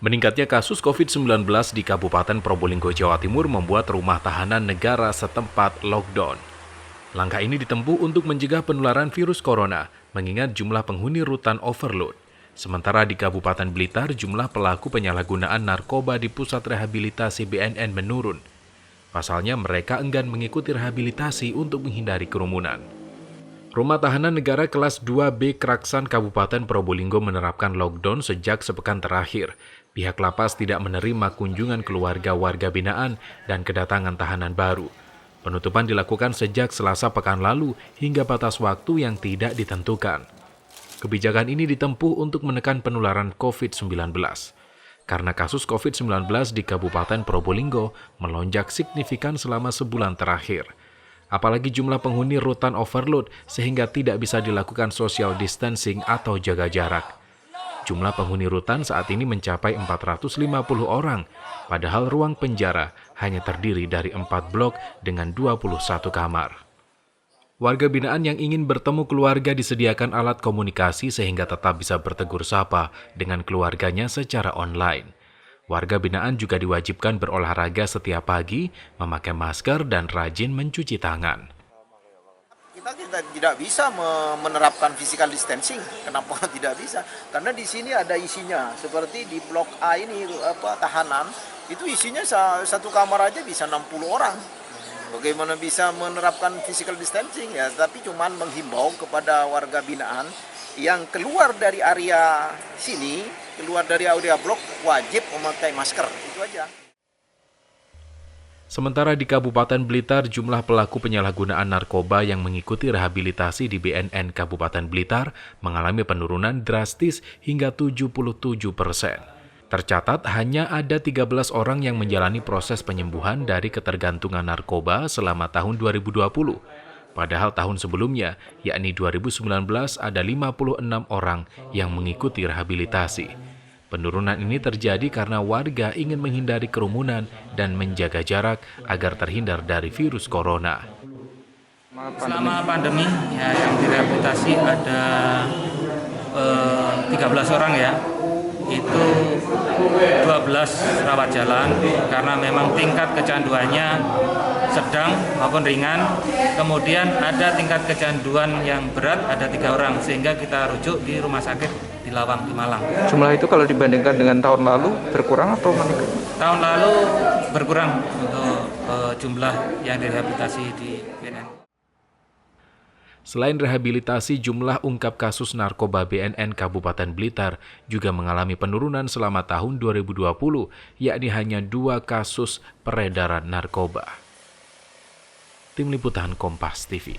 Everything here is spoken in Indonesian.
Meningkatnya kasus COVID-19 di Kabupaten Probolinggo, Jawa Timur membuat rumah tahanan negara setempat lockdown. Langkah ini ditempuh untuk mencegah penularan virus corona, mengingat jumlah penghuni rutan overload. Sementara di Kabupaten Blitar, jumlah pelaku penyalahgunaan narkoba di pusat rehabilitasi BNN menurun. Pasalnya mereka enggan mengikuti rehabilitasi untuk menghindari kerumunan. Rumah tahanan negara kelas 2B Kraksan Kabupaten Probolinggo menerapkan lockdown sejak sepekan terakhir. Pihak lapas tidak menerima kunjungan keluarga warga binaan dan kedatangan tahanan baru. Penutupan dilakukan sejak Selasa pekan lalu hingga batas waktu yang tidak ditentukan. Kebijakan ini ditempuh untuk menekan penularan COVID-19. Karena kasus COVID-19 di Kabupaten Probolinggo melonjak signifikan selama sebulan terakhir. Apalagi jumlah penghuni rutan overload sehingga tidak bisa dilakukan social distancing atau jaga jarak. Jumlah penghuni rutan saat ini mencapai 450 orang, padahal ruang penjara hanya terdiri dari 4 blok dengan 21 kamar. Warga binaan yang ingin bertemu keluarga disediakan alat komunikasi sehingga tetap bisa bertegur sapa dengan keluarganya secara online. Warga binaan juga diwajibkan berolahraga setiap pagi, memakai masker, dan rajin mencuci tangan. Kita tidak bisa menerapkan physical distancing. Kenapa tidak bisa? Karena di sini ada isinya. Seperti di blok A ini, tahanan, itu isinya satu kamar aja bisa 60 orang. Bagaimana bisa menerapkan physical distancing? Ya, tapi cuman menghimbau kepada warga binaan yang keluar dari area sini, keluar dari area blok, wajib memakai masker, itu aja. Sementara di Kabupaten Blitar, jumlah pelaku penyalahgunaan narkoba yang mengikuti rehabilitasi di BNN Kabupaten Blitar mengalami penurunan drastis hingga 77%. Tercatat hanya ada 13 orang yang menjalani proses penyembuhan dari ketergantungan narkoba selama tahun 2020. Padahal tahun sebelumnya, yakni 2019, ada 56 orang yang mengikuti rehabilitasi. Penurunan ini terjadi karena warga ingin menghindari kerumunan dan menjaga jarak agar terhindar dari virus corona. Selama pandemi, yang direhabilitasi ada 13 orang ya. Itu 12 rawat jalan karena memang tingkat kecanduannya sedang maupun ringan. Kemudian ada tingkat kecanduan yang berat, ada 3 orang, sehingga kita rujuk di rumah sakit di Lawang, di Malang. Jumlah itu kalau dibandingkan dengan tahun lalu berkurang atau meningkat? Tahun lalu berkurang untuk jumlah yang direhabilitasi di BNN. Selain rehabilitasi, jumlah ungkap kasus narkoba BNN Kabupaten Blitar juga mengalami penurunan selama tahun 2020, yakni hanya 2 kasus peredaran narkoba. Tim Liputan Kompas TV.